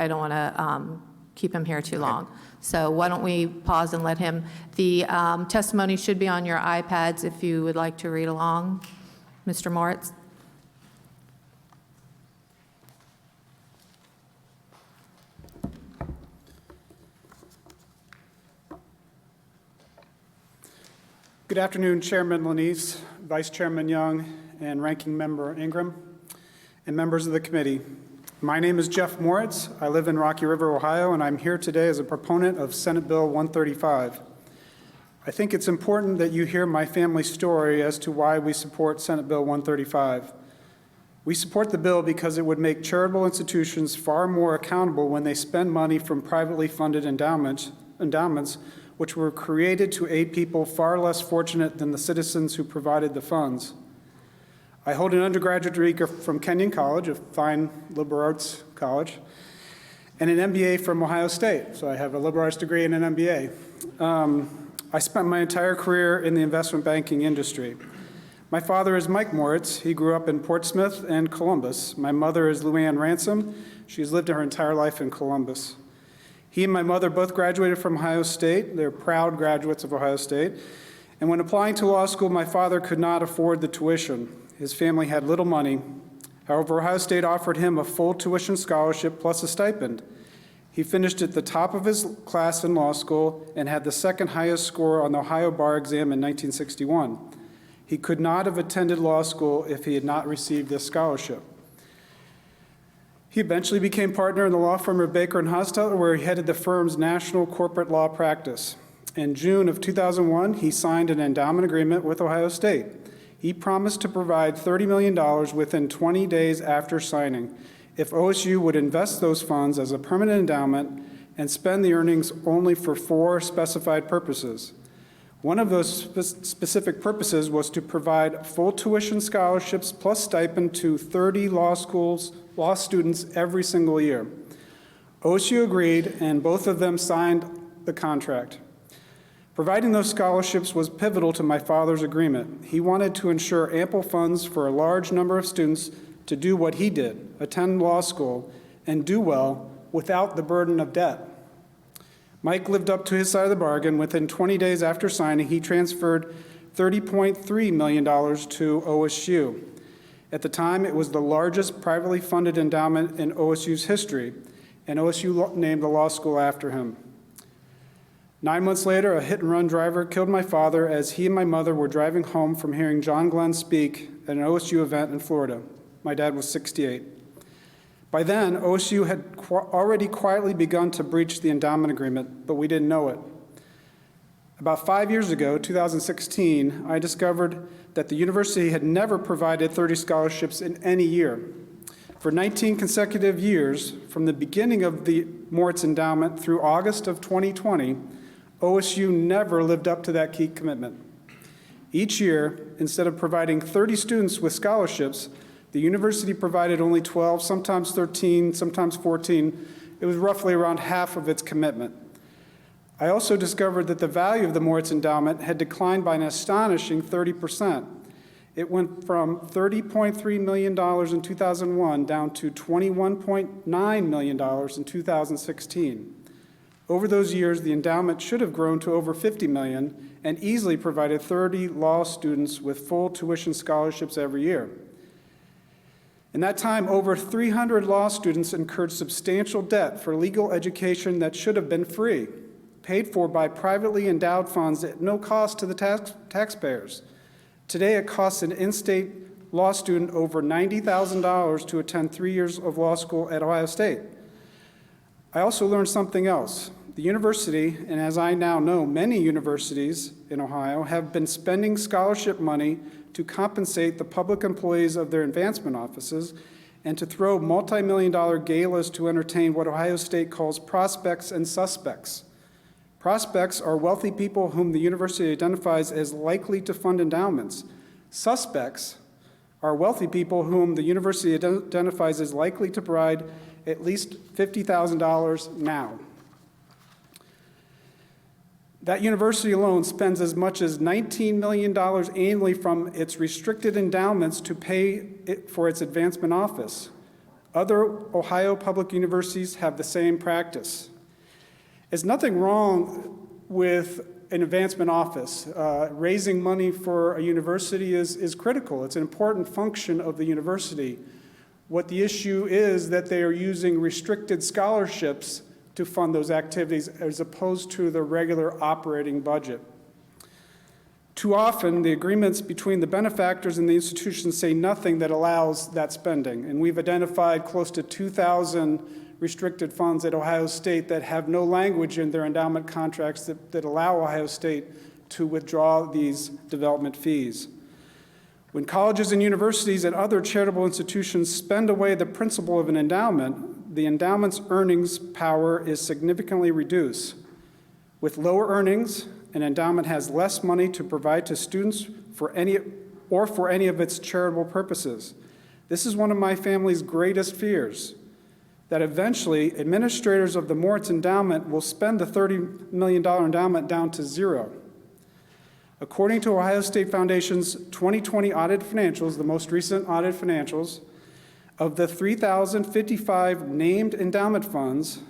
I don't want to keep him here too long. So why don't we pause and let him, the testimony should be on your iPads if you would like to read along. Mr. Moritz. Good afternoon, Chairman Lanise, Vice Chairman Young, and Ranking Member Ingram, and members of the committee. My name is Jeff Moritz. I live in Rocky River, Ohio, and I'm here today as a proponent of Senate Bill 135. I think it's important that you hear my family's story as to why we support Senate Bill 135. We support the bill because it would make charitable institutions far more accountable when they spend money from privately funded endowments which were created to aid people far less fortunate than the citizens who provided the funds. I hold an undergraduate degree from Kenyon College, a fine liberal arts college, and an MBA from Ohio State. So I have a liberal arts degree and an MBA. I spent my entire career in the investment banking industry. My father is Mike Moritz. He grew up in Portsmouth and Columbus. My mother is Luann Ransom. She's lived her entire life in Columbus. He and my mother both graduated from Ohio State. They're proud graduates of Ohio State. And when applying to law school, my father could not afford the tuition. His family had little money. However, Ohio State offered him a full tuition scholarship plus a stipend. He finished at the top of his class in law school and had the second highest score on the Ohio bar exam in 1961. He could not have attended law school if he had not received this scholarship. He eventually became partner in the law firm of Baker & Hostetler, where he headed the firm's national corporate law practice. In June of 2001, he signed an endowment agreement with Ohio State. He promised to provide $30 million within 20 days after signing if OSU would invest those funds as a permanent endowment and spend the earnings only for 4 specified purposes. One of those specific purposes was to provide full tuition scholarships plus stipend to 30 law students every single year. OSU agreed, and both of them signed the contract. Providing those scholarships was pivotal to my father's agreement. He wanted to ensure ample funds for a large number of students to do what he did, attend law school, and do well without the burden of debt. Mike lived up to his side of the bargain. Within 20 days after signing, he transferred $30.3 million to OSU. At the time, it was the largest privately funded endowment in OSU's history, and OSU named the law school after him. 9 months later, a hit-and-run driver killed my father as he and my mother were driving home from hearing John Glenn speak at an OSU event in Florida. My dad was 68. By then, OSU had already quietly begun to breach the endowment agreement, but we didn't know it. About 5 years ago, 2016, I discovered that the university had never provided 30 scholarships in any year. For 19 consecutive years, from the beginning of the Moritz Endowment through August of 2020, OSU never lived up to that key commitment. Each year, instead of providing 30 students with scholarships, the university provided only 12, sometimes 13, sometimes 14. It was roughly around half of its commitment. I also discovered that the value of the Moritz Endowment had declined by an astonishing 30%. It went from $30.3 million in 2001 down to $21.9 million in 2016. Over those years, the endowment should have grown to over $50 million and easily provided 30 law students with full tuition scholarships every year. In that time, over 300 law students incurred substantial debt for legal education that should have been free, paid for by privately endowed funds at no cost to the taxpayers. Today, it costs an in-state law student over $90,000 to attend 3 years of law school at Ohio State. I also learned something else. The university, and as I now know, many universities in Ohio have been spending scholarship money to compensate the public employees of their advancement offices and to throw multi-million-dollar galas to entertain what Ohio State calls prospects and suspects. Prospects are wealthy people whom the university identifies as likely to fund endowments. Suspects are wealthy people whom the university identifies as likely to provide at least $50,000 now. That university alone spends as much as $19 million annually from its restricted endowments to pay for its advancement office. Other Ohio public universities have the same practice. There's nothing wrong with an advancement office. Raising money for a university is critical. It's an important function of the university. What the issue is that they are using restricted scholarships to fund those activities as opposed to the regular operating budget. Too often, the agreements between the benefactors and the institutions say nothing that allows that spending. And we've identified close to 2,000 restricted funds at Ohio State that have no language in their endowment contracts that allow Ohio State to withdraw these development fees. When colleges and universities and other charitable institutions spend away the principal of an endowment, the endowment's earnings power is significantly reduced. With lower earnings, an endowment has less money to provide to students for any of its charitable purposes. This is one of my family's greatest fears, that eventually administrators of the Moritz Endowment will spend the $30 million endowment down to zero. According to Ohio State Foundation's 2020 audit financials, the most recent audit financials, of the 3,055 named endowment funds,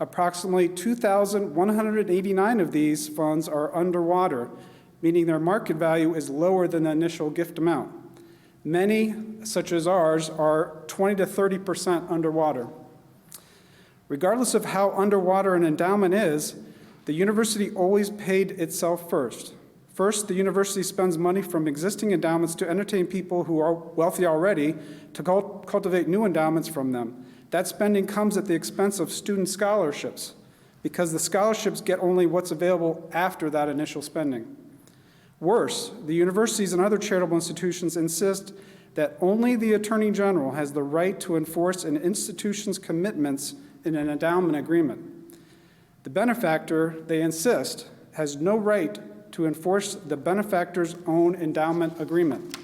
approximately 2,189 of these funds are underwater, meaning their market value is lower than the initial gift amount. Many, such as ours, are 20 to 30% underwater. Regardless of how underwater an endowment is, the university always paid itself first. First, the university spends money from existing endowments to entertain people who are wealthy already to cultivate new endowments from them. That spending comes at the expense of student scholarships because the scholarships get only what's available after that initial spending. Worse, the universities and other charitable institutions insist that only the Attorney General has the right to enforce an institution's commitments in an endowment agreement. The benefactor, they insist, has no right to enforce the benefactor's own endowment agreement.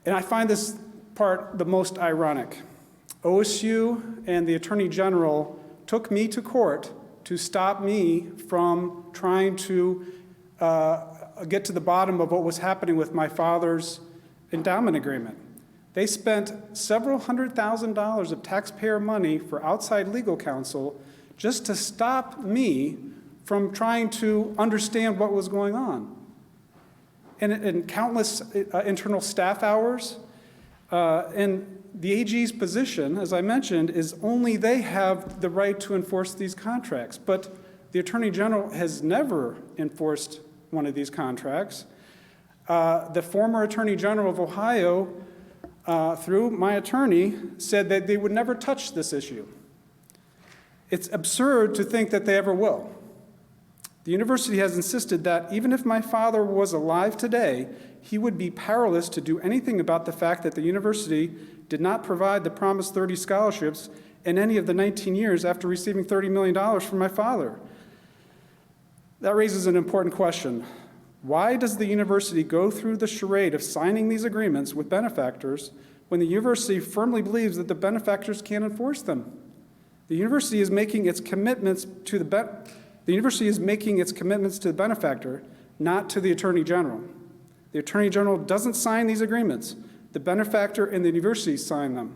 And I find this part the most ironic. OSU and the Attorney General took me to court to stop me from trying to get to the bottom of what was happening with my father's endowment agreement. They spent several $100,000 of taxpayer money for outside legal counsel just to stop me from trying to understand what was going on. And countless internal staff hours. And the AG's position, as I mentioned, is only they have the right to enforce these contracts. But the Attorney General has never enforced one of these contracts. The former Attorney General of Ohio, through my attorney, said that they would never touch this issue. It's absurd to think that they ever will. The university has insisted that even if my father was alive today, he would be powerless to do anything about the fact that the university did not provide the promised 30 scholarships in any of the 19 years after receiving $30 million from my father. That raises an important question. Why does the university go through the charade of signing these agreements with benefactors when the university firmly believes that the benefactors can't enforce them? The university is making its commitments to the benefactor, not to the Attorney General. The Attorney General doesn't sign these agreements. The benefactor and the university sign them.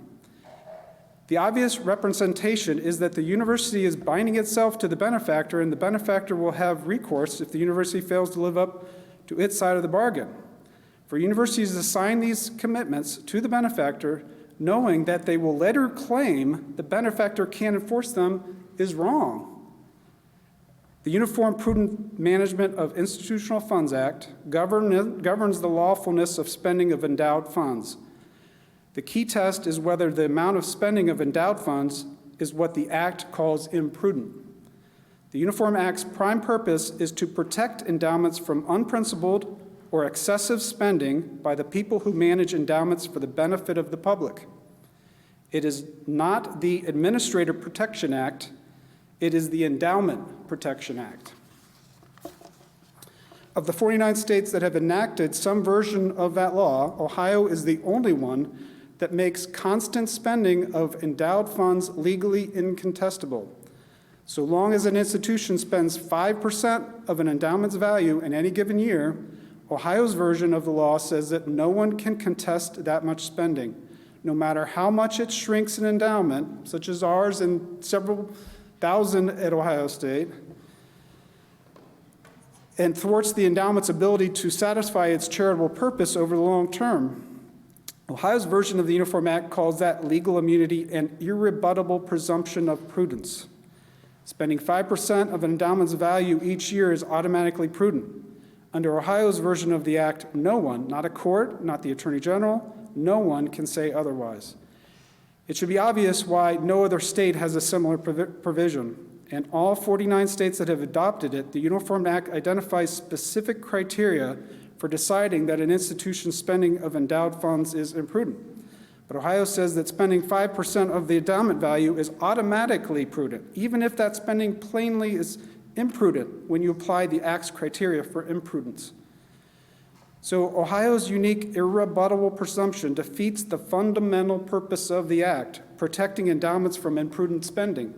The obvious representation is that the university is binding itself to the benefactor, and the benefactor will have recourse if the university fails to live up to its side of the bargain. For universities to sign these commitments to the benefactor, knowing that they will later claim the benefactor can't enforce them, is wrong. The Uniform Prudent Management of Institutional Funds Act governs the lawfulness of spending of endowed funds. The key test is whether the amount of spending of endowed funds is what the Act calls imprudent. The Uniform Act's prime purpose is to protect endowments from unprincipled or excessive spending by the people who manage endowments for the benefit of the public. It is not the Administrator Protection Act, it is the Endowment Protection Act. Of the 49 states that have enacted some version of that law, Ohio is the only one that makes constant spending of endowed funds legally incontestable. So long as an institution spends 5% of an endowment's value in any given year, Ohio's version of the law says that no one can contest that much spending. no matter how much it shrinks an endowment, such as ours and several thousand at Ohio State, and thwarts the endowment's ability to satisfy its charitable purpose over the long term. Ohio's version of the Uniform Act calls that legal immunity an irrebuttable presumption of prudence. Spending 5% of an endowment's value each year is automatically prudent. Under Ohio's version of the act, no one, not a court, not the Attorney General, no one can say otherwise. It should be obvious why no other state has a similar provision. In all 49 states that have adopted it, the Uniform Act identifies specific criteria for deciding that an institution's spending of endowed funds is imprudent. But Ohio says that spending 5% of the endowment value is automatically prudent, even if that spending plainly is imprudent when you apply the Act's criteria for imprudence. So Ohio's unique irrebuttable presumption defeats the fundamental purpose of the Act, protecting endowments from imprudent spending.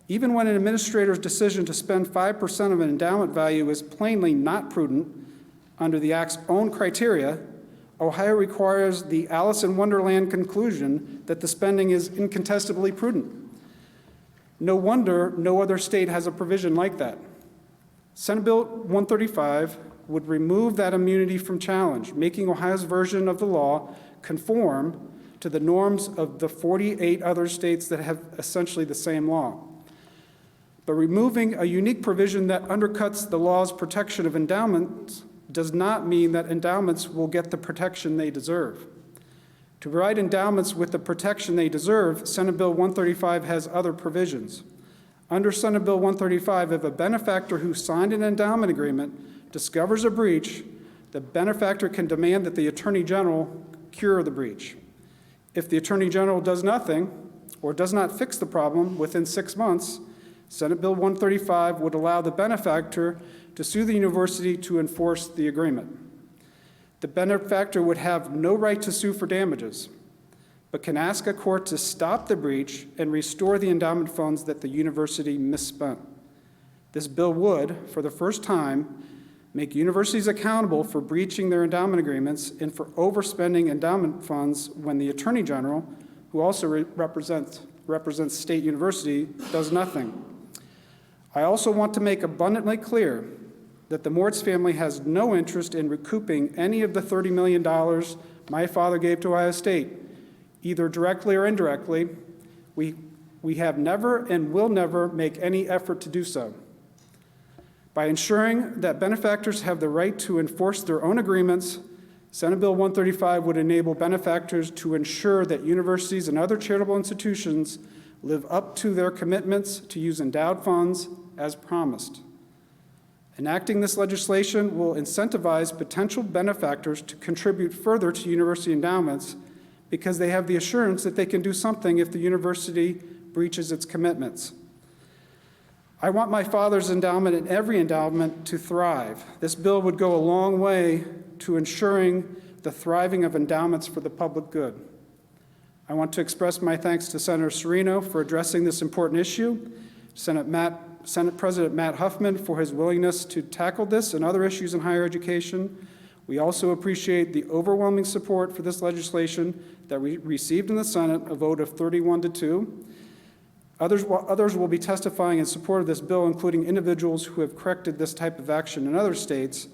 Even when an administrator's decision to spend 5% of an endowment value is plainly not prudent under the Act's own criteria, Ohio requires the Alice in Wonderland conclusion that the spending is incontestably prudent. No wonder no other state has a provision like that. Senate Bill 135 would remove that immunity from challenge, making Ohio's version of the law conform to the norms of the 48 other states that have essentially the same law. But removing a unique provision that undercuts the law's protection of endowments does not mean that endowments will get the protection they deserve. To provide endowments with the protection they deserve, Senate Bill 135 has other provisions. Under Senate Bill 135, if a benefactor who signed an endowment agreement discovers a breach, the benefactor can demand that the Attorney General cure the breach. If the Attorney General does nothing or does not fix the problem within 6 months, Senate Bill 135 would allow the benefactor to sue the university to enforce the agreement. The benefactor would have no right to sue for damages, but can ask a court to stop the breach and restore the endowment funds that the university misspent. This bill would, for the first time, make universities accountable for breaching their endowment agreements and for overspending endowment funds when the Attorney General, who also represents State University, does nothing. I also want to make abundantly clear that the Moritz family has no interest in recouping any of the $30 million my father gave to Ohio State, either directly or indirectly. We have never and will never make any effort to do so. By ensuring that benefactors have the right to enforce their own agreements, Senate Bill 135 would enable benefactors to ensure that universities and other charitable institutions live up to their commitments to use endowed funds as promised. Enacting this legislation will incentivize potential benefactors to contribute further to university endowments because they have the assurance that they can do something if the university breaches its commitments. I want my father's endowment and every endowment to thrive. This bill would go a long way to ensuring the thriving of endowments for the public good. I want to express my thanks to Senator Serino for addressing this important issue, Senate President Matt Huffman for his willingness to tackle this and other issues in higher education. We also appreciate the overwhelming support for this legislation that we received in the Senate, a vote of 31-2. Others will be testifying in support of this bill, including individuals who have corrected this type of action in other states.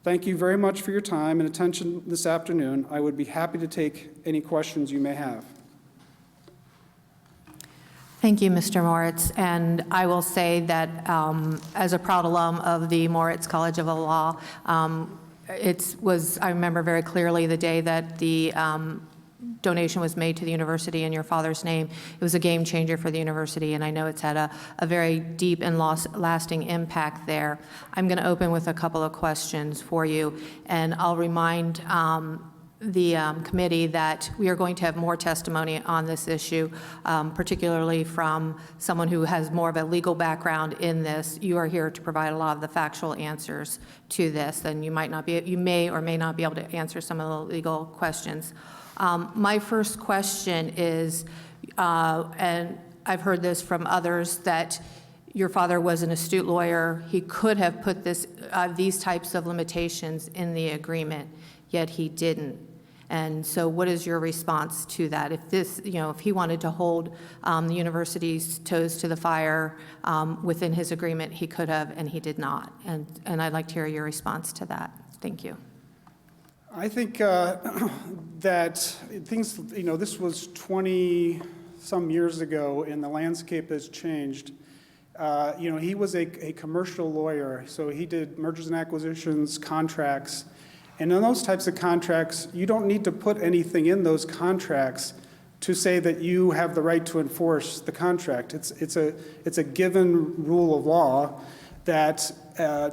Thank you very much for your time and attention this afternoon. I would be happy to take any questions you may have. Thank you, Mr. Moritz. And I will say that as a proud alum of the Moritz College of Law, I remember very clearly the day that the donation was made to the university in your father's name. It was a game changer for the university, and I know it's had a very deep and lasting impact there. I'm going to open with a couple of questions for you, and I'll remind the committee that we are going to have more testimony on this issue, particularly from someone who has more of a legal background in this. You are here to provide a lot of the factual answers to this, and you may or may not be able to answer some of the legal questions. My first question is, and I've heard this from others, that your father was an astute lawyer. He could have put these types of limitations in the agreement, yet he didn't. And so what is your response to that? If this, if he wanted to hold the university's toes to the fire within his agreement, he could have, and he did not. And I'd like to hear your response to that. Thank you. I think that things, this was 20-some years ago, and the landscape has changed. He was a commercial lawyer, so he did mergers and acquisitions, contracts. And in those types of contracts, you don't need to put anything in those contracts to say that you have the right to enforce the contract. It's a given rule of law that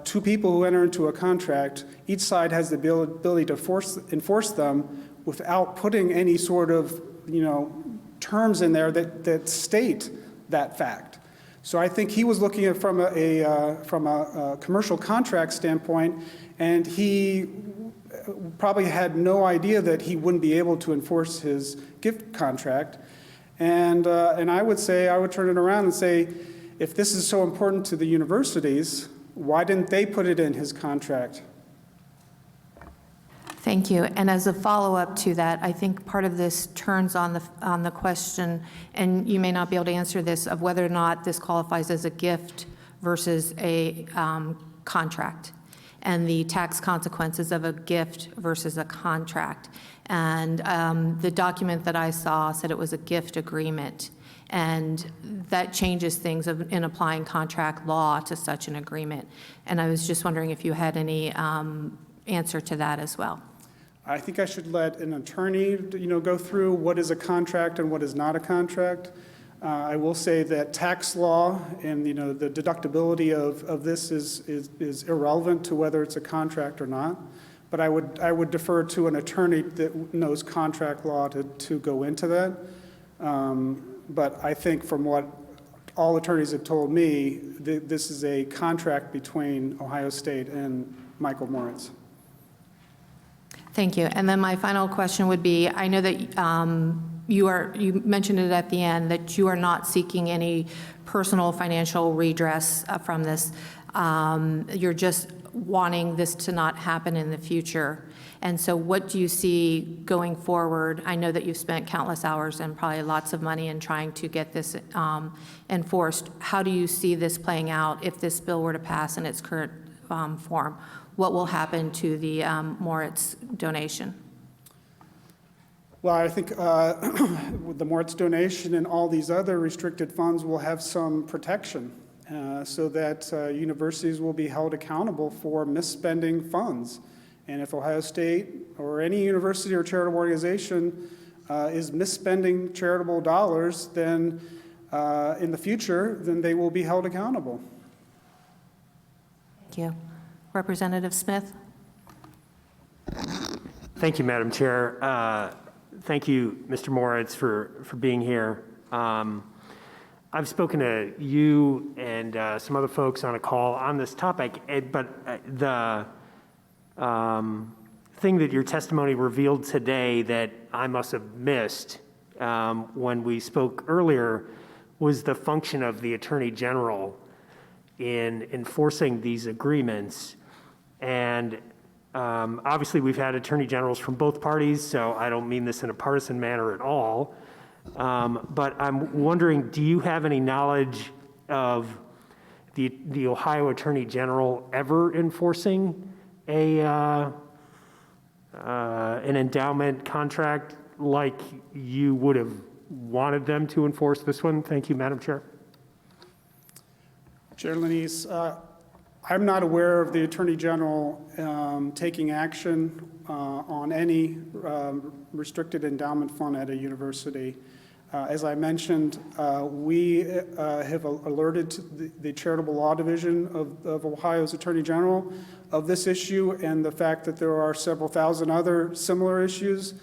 two people who enter into a contract, each side has the ability to enforce them without putting any sort of, terms in there that state that fact. So I think he was looking at it from a commercial contract standpoint, and he probably had no idea that he wouldn't be able to enforce his gift contract. And I would turn it around and say, if this is so important to the universities, why didn't they put it in his contract? Thank you. And as a follow-up to that, I think part of this turns on the question, and you may not be able to answer this, of whether or not this qualifies as a gift versus a contract, and the tax consequences of a gift versus a contract. And the document that I saw said it was a gift agreement, and that changes things in applying contract law to such an agreement. And I was just wondering if you had any answer to that as well. I think I should let an attorney, go through what is a contract and what is not a contract. I will say that tax law and, the deductibility of this is irrelevant to whether it's a contract or not. But I would defer to an attorney that knows contract law to go into that. But I think from what all attorneys have told me, this is a contract between Ohio State and Michael Moritz. Thank you. And then my final question would be, I know that you mentioned it at the end, that you are not seeking any personal financial redress from this. You're just wanting this to not happen in the future. And so what do you see going forward? I know that you've spent countless hours and probably lots of money in trying to get this enforced. How do you see this playing out if this bill were to pass in its current form? What will happen to the Moritz donation? Well, I think with the Moritz donation and all these other restricted funds will have some protection so that universities will be held accountable for misspending funds. And if Ohio State or any university or charitable organization is misspending charitable dollars, then in the future, then they will be held accountable. Thank you. Representative Smith? Thank you, Madam Chair. Thank you, Mr. Moritz, for being here. I've spoken to you and some other folks on a call on this topic, but the thing that your testimony revealed today that I must have missed when we spoke earlier was the function of the Attorney General in enforcing these agreements. And obviously, we've had attorney generals from both parties, so I don't mean this in a partisan manner at all. But I'm wondering, do you have any knowledge of the Ohio Attorney General ever enforcing an endowment contract like you would have wanted them to enforce this one? Thank you, Madam Chair. Chair Lanise, I'm not aware of the Attorney General taking action on any restricted endowment fund at a university. As I mentioned, we have alerted the Charitable Law Division of Ohio's Attorney General of this issue and the fact that there are several thousand other similar issues.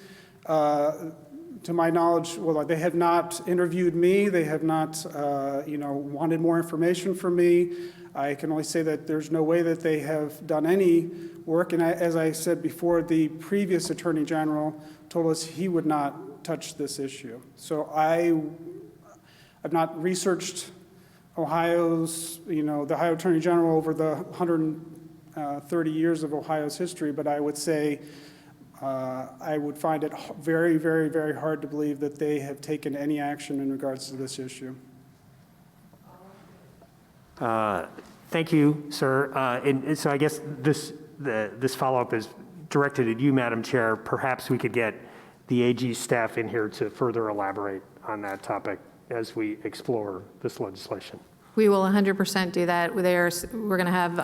To my knowledge, well, they have not interviewed me. They have not, wanted more information from me. I can only say that there's no way that they have done any work. And as I said before, the previous Attorney General told us he would not touch this issue. So I've not researched Ohio's, the Ohio Attorney General over the 130 years of Ohio's history, but I would say I would find it very, very, very hard to believe that they have taken any action in regards to this issue. Thank you, sir. And so I guess this follow-up is directed at you, Madam Chair. Perhaps we could get the AG staff in here to further elaborate on that topic as we explore this legislation. We will 100% do that. We're going to have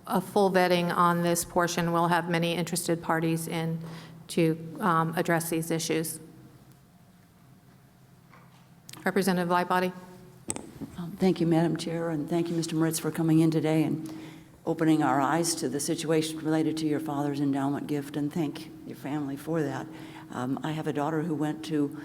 a full vetting on this portion. We'll have many interested parties in to address these issues. Representative Lightbody. Thank you, Madam Chair, and thank you, Mr. Moritz, for coming in today and opening our eyes to the situation related to your father's endowment gift, and thank your family for that. I have a daughter who went to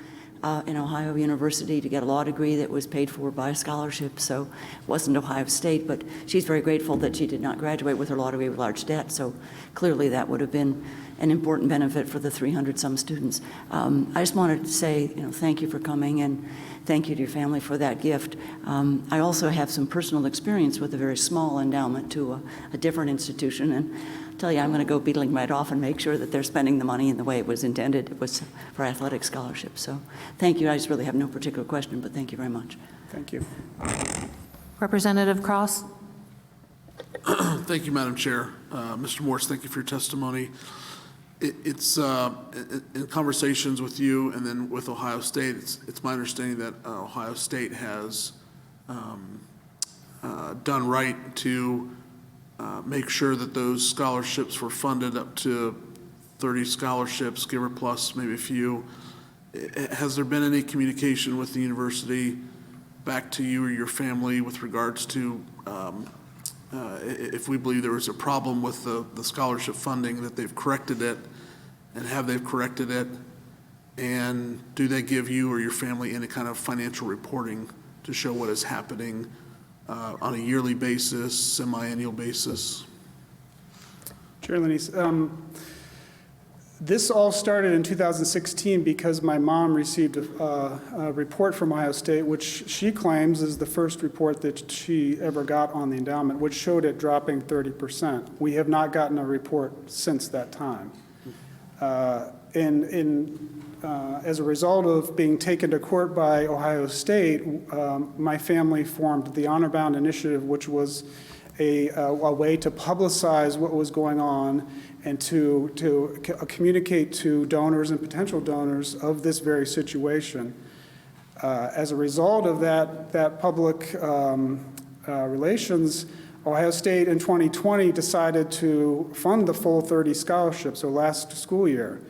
in Ohio University to get a law degree that was paid for by a scholarship, so it wasn't Ohio State, but she's very grateful that she did not graduate with her law degree with large debt, so clearly that would have been an important benefit for the 300-some students. I just wanted to say, thank you for coming, and thank you to your family for that gift. I also have some personal experience with a very small endowment to a different institution, and I'll tell you, I'm going to go beetling right off and make sure that they're spending the money in the way it was intended. It was for athletic scholarships. So thank you. I just really have no particular question, but thank you very much. Thank you. Representative Cross. Thank you, Madam Chair. Mr. Morse, thank you for your testimony. It's in conversations with you and then with Ohio State, it's my understanding that Ohio State has done right to make sure that those scholarships were funded up to 30 scholarships, give or plus maybe a few. Has there been any communication with the university back to you or your family with regards to if we believe there was a problem with the scholarship funding, that they've corrected it, and have they corrected it? And do they give you or your family any kind of financial reporting to show what is happening on a yearly basis, semi-annual basis? Chair Lenise, this all started in 2016 because my mom received a report from Ohio State, which she claims is the first report that she ever got on the endowment, which showed it dropping 30%. We have not gotten a report since that time. As a result of being taken to court by Ohio State, my family formed the Honor Bound Initiative, which was a way to publicize what was going on and to communicate to donors and potential donors of this very situation. As a result of that public relations, Ohio State in 2020 decided to fund the full 30 scholarships, so last school year.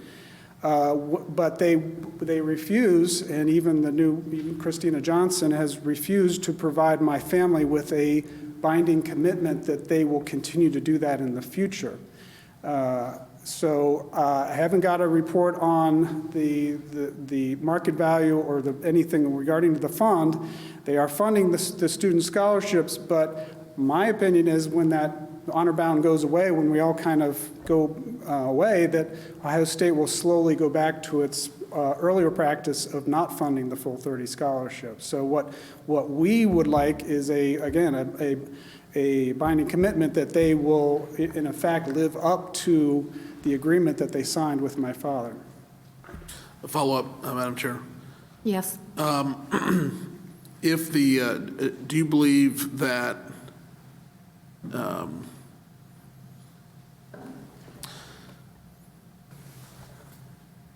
But they refuse, and even Christina Johnson has refused to provide my family with a binding commitment that they will continue to do that in the future. So I haven't got a report on the market value or anything regarding to the fund. They are funding the student scholarships, but my opinion is when that honor bound goes away, when we all kind of go away, that Ohio State will slowly go back to its earlier practice of not funding the full 30 scholarships. So what we would like is a binding commitment that they will, in effect, live up to the agreement that they signed with my father. A follow-up, Madam Chair. Yes. If do you believe that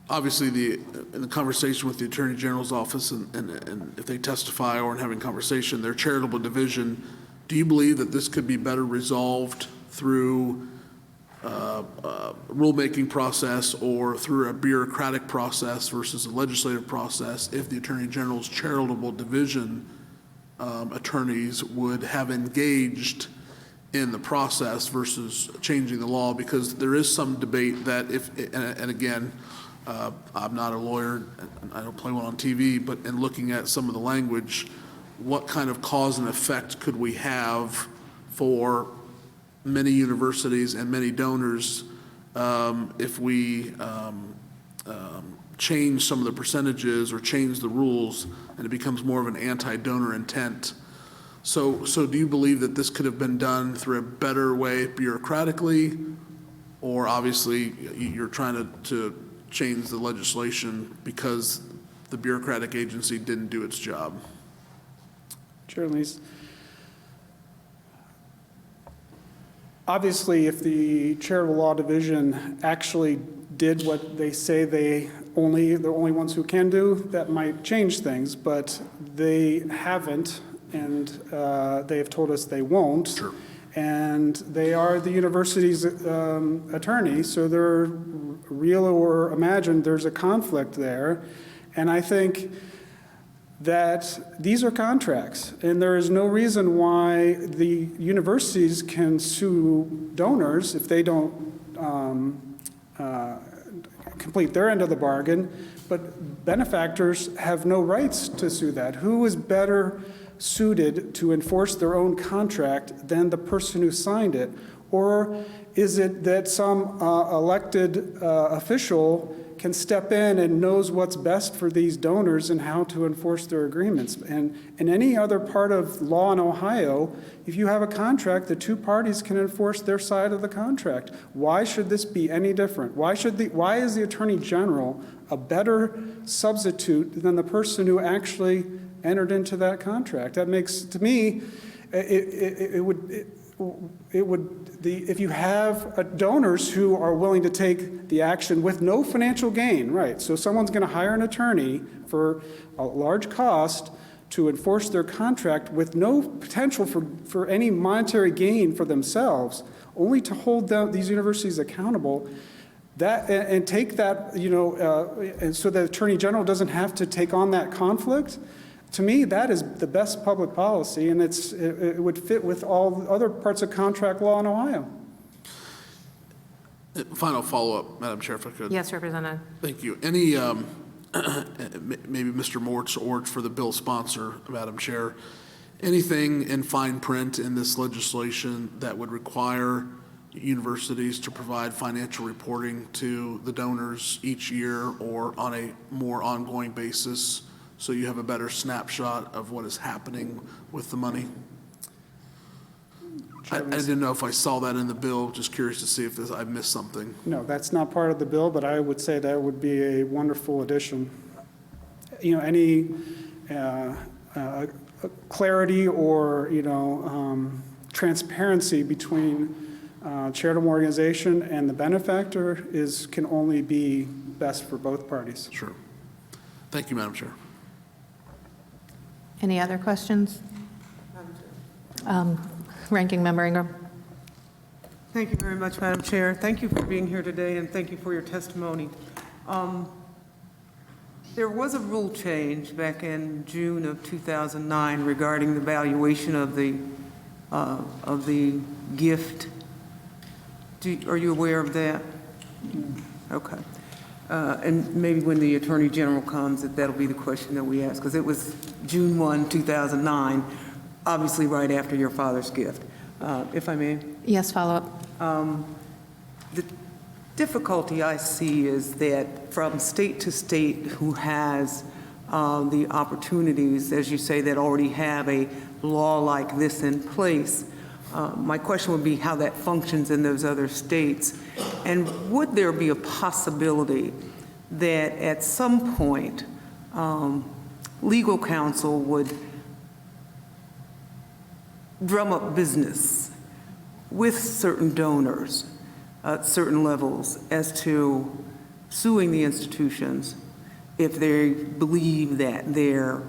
obviously in the conversation with the Attorney General's office and if they testify or in having conversation, their charitable division, do you believe that this could be better resolved through rulemaking process or through a bureaucratic process versus a legislative process if the Attorney General's charitable division attorneys would have engaged in the process versus changing the law? Because there is some debate that and again, I'm not a lawyer, and I don't play one on TV, but in looking at some of the language, what kind of cause and effect could we have for many universities and many donors if we change some of the percentages or change the rules and it becomes more of an anti-donor intent? So do you believe that this could have been done through a better way bureaucratically or obviously you're trying to change the legislation because the bureaucratic agency didn't do its job? Chair Lees. Obviously, if the Charitable Law Division actually did what they say they're the only ones who can do, that might change things, but they haven't, and they have told us they won't. Sure. And they are the university's attorney, so they're real or imagined, there's a conflict there. And I think that these are contracts, and there is no reason why the universities can sue donors if they don't complete their end of the bargain, but benefactors have no rights to sue that. Who is better suited to enforce their own contract than the person who signed it? Or is it that some elected official can step in and knows what's best for these donors and how to enforce their agreements? And in any other part of law in Ohio, if you have a contract, the two parties can enforce their side of the contract. Why should this be any different? Why is the Attorney General a better substitute than the person who actually entered into that contract? That makes, to me, if you have donors who are willing to take the action with no financial gain, right? So someone's going to hire an attorney for a large cost to enforce their contract with no potential for any monetary gain for themselves, only to hold these universities accountable. That and take that, and so the Attorney General doesn't have to take on that conflict. To me, that is the best public policy, and it would fit with all other parts of contract law in Ohio. Final follow-up, Madam Chair, if I could. Yes, Representative. Thank you. Any, maybe Mr. Moritz or for the bill sponsor, Madam Chair, anything in fine print in this legislation that would require universities to provide financial reporting to the donors each year or on a more ongoing basis, so you have a better snapshot of what is happening with the money? I didn't know if I saw that in the bill. Just curious to see if I missed something. No, that's not part of the bill, but I would say that would be a wonderful addition. Any clarity or, transparency between charitable organization and the benefactor can only be best for both parties. Sure. Thank you, Madam Chair. Any other questions? Ranking Member Ingram. Thank you very much, Madam Chair. Thank you for being here today, and thank you for your testimony. There was a rule change back in June of 2009 regarding the valuation of the gift. Are you aware of that? Okay. And maybe when the Attorney General comes, that'll be the question that we ask, because it was June 1, 2009, obviously right after your father's gift. If I may? Yes, follow-up. The difficulty I see is that from state to state who has the opportunities, as you say, that already have a law like this in place, my question would be how that functions in those other states. And would there be a possibility that at some point legal counsel would drum up business with certain donors at certain levels as to suing the institutions if they believe that their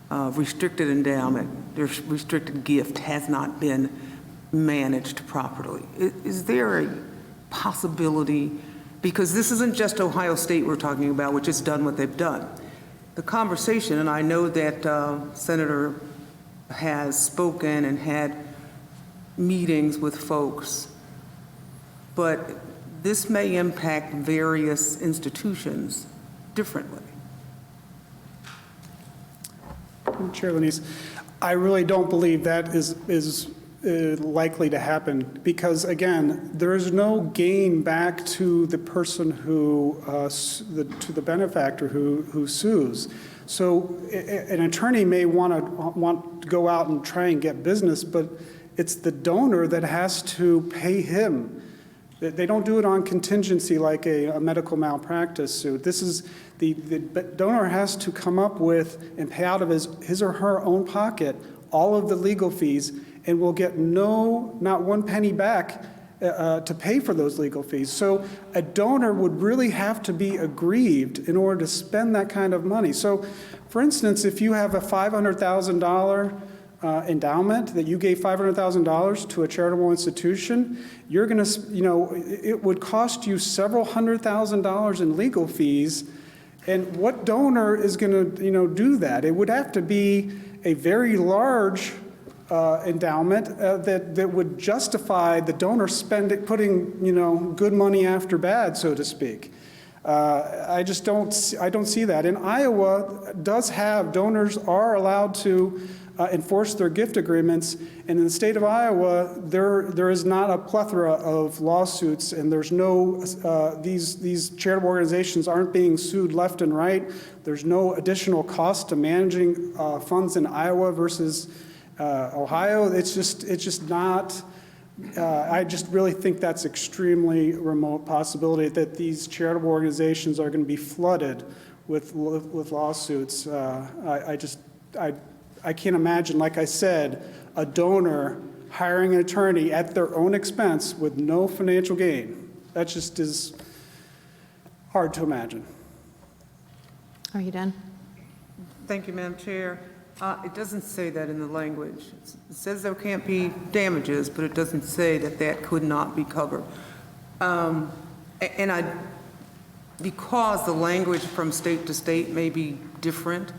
restricted endowment, their restricted gift has not been managed properly? Is there a possibility, because this isn't just Ohio State we're talking about, which has done what they've done. The conversation, and I know that Senator has spoken and had meetings with folks, but this may impact various institutions differently. Chair Lenise, I really don't believe that is likely to happen, because again, there is no gain back to the person who, to the benefactor who sues. So an attorney may want to go out and try and get business, but it's the donor that has to pay him They don't do it on contingency like a medical malpractice suit. This is, the donor has to come up with and pay out of his or her own pocket all of the legal fees, and will get not one penny back to pay for those legal fees. So a donor would really have to be aggrieved in order to spend that kind of money. So, for instance, if you have a $500,000 endowment that you gave $500,000 to a charitable institution, you're going to, it would cost you several $100,000 in legal fees. And what donor is going to, do that? It would have to be a very large endowment that would justify the donor putting, good money after bad, so to speak. I don't see that. And Iowa does have, donors are allowed to enforce their gift agreements, and in the state of Iowa, there is not a plethora of lawsuits, and there's no, these charitable organizations aren't being sued left and right. There's no additional cost to managing funds in Iowa versus Ohio. It's just not, I just really think that's extremely remote possibility that these charitable organizations are going to be flooded with lawsuits. I can't imagine, like I said, a donor hiring an attorney at their own expense with no financial gain. That just is hard to imagine. Are you done? Thank you, Madam Chair. It doesn't say that in the language. It says there can't be damages, but it doesn't say that that could not be covered. Because the language from state to state may be different,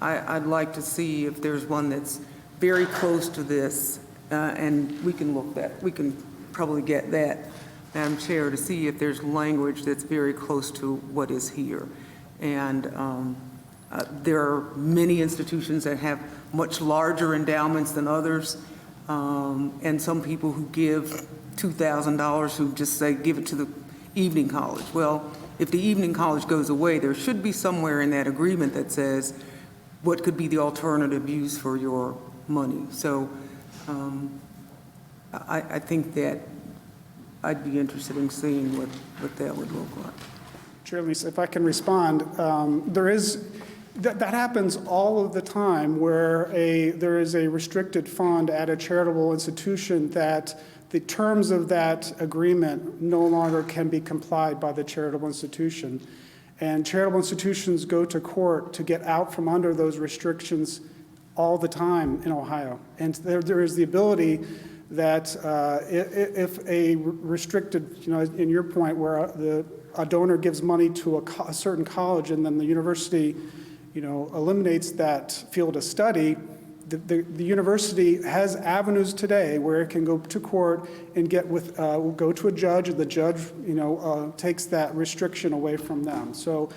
I'd like to see if there's one that's very close to this, and we can probably get that, Madam Chair, to see if there's language that's very close to what is here. And there are many institutions that have much larger endowments than others, and some people who give $2,000 who just say, give it to the evening college. Well, if the evening college goes away, there should be somewhere in that agreement that says what could be the alternative use for your money. So I think that I'd be interested in seeing what that would look like. Chair Lisa, if I can respond, that happens all of the time where there is a restricted fund at a charitable institution that the terms of that agreement no longer can be complied by the charitable institution. And charitable institutions go to court to get out from under those restrictions all the time in Ohio. And there is the ability that if a restricted, in your point where a donor gives money to a certain college and then the university, eliminates that field of study, the university has avenues today where it can go to court and go to a judge, and the judge, takes that restriction away from them. So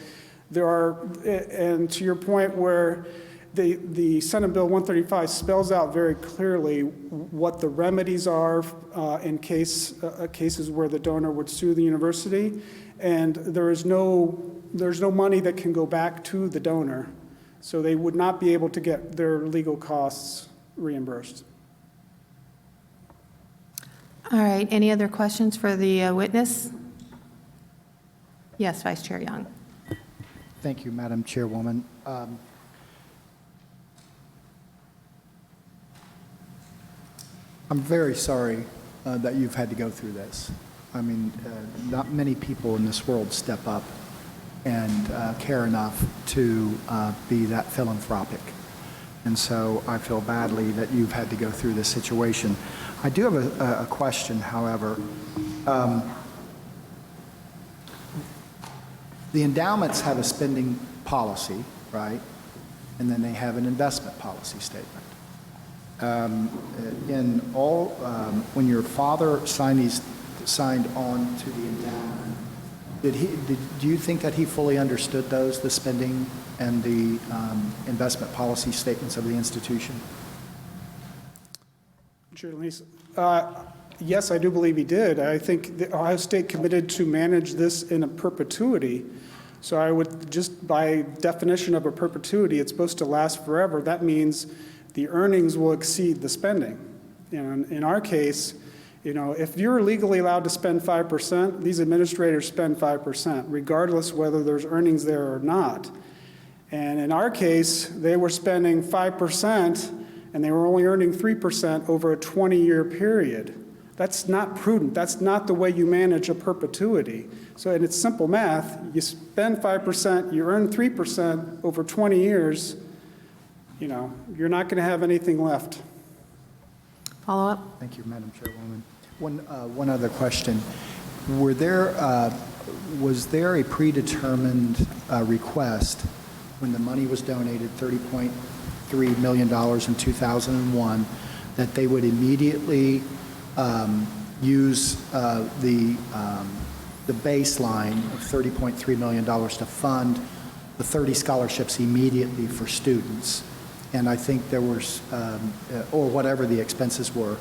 there are, and to your point where the Senate Bill 135 spells out very clearly what the remedies are in cases where the donor would sue the university, and there's no money that can go back to the donor. So they would not be able to get their legal costs reimbursed. All right, any other questions for the witness? Yes, Vice Chair Young. Thank you, Madam Chairwoman. I'm very sorry that you've had to go through this. I mean, not many people in this world step up and care enough to be that philanthropic. And so I feel badly that you've had to go through this situation. I do have a question, however. The endowments have a spending policy, right? And then they have an investment policy statement. When your father signed on to the endowment, do you think that he fully understood those, the spending and the investment policy statements of the institution? Chair Lisa, yes, I do believe he did. I think the Ohio State committed to manage this in a perpetuity. So I would just, by definition of a perpetuity, it's supposed to last forever. That means the earnings will exceed the spending. In our case, You know, if you're legally allowed to spend 5%, these administrators spend 5%, regardless whether there's earnings there or not. And in our case, they were spending 5%, and they were only earning 3% over a 20-year period. That's not prudent. That's not the way you manage a perpetuity. So, and it's simple math. You spend 5%, you earn 3% over 20 years, you know, you're not going to have anything left. Follow up? Thank you, Madam Chairwoman. One other question. Was there a predetermined request when the money was donated, $30.3 million in 2001, that they would immediately use the baseline of $30.3 million to fund the 30 scholarships immediately for students? And I think there was, or whatever the expenses were,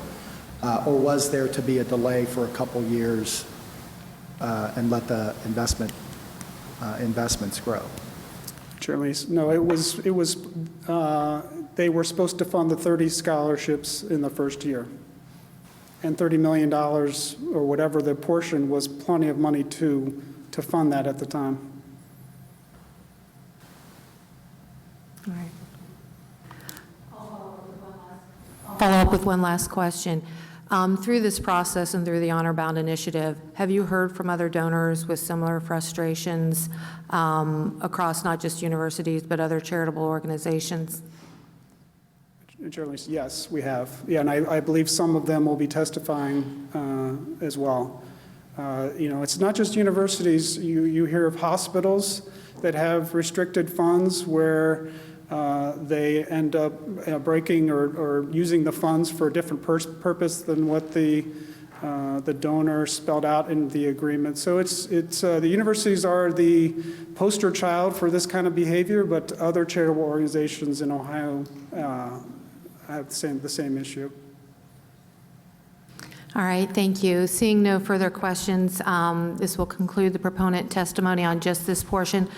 or was there to be a delay for a couple years and let the investments grow? Chairman, no, it was, they were supposed to fund the 30 scholarships in the first year. And $30 million, or whatever the portion, was plenty of money to fund that at the time. All right. Follow up with one last question. Through this process and through the Honor Bound initiative, have you heard from other donors with similar frustrations across not just universities, but other charitable organizations? Generally, yes, we have. Yeah, and I believe some of them will be testifying as well. You know, it's not just universities. You hear of hospitals that have restricted funds where they end up breaking or using the funds for a different purpose than what the donor spelled out in the agreement. So it's the universities are the poster child for this kind of behavior, but other charitable organizations in Ohio have the same issue. All right, thank you. Seeing no further questions, this will conclude the proponent testimony on just this portion.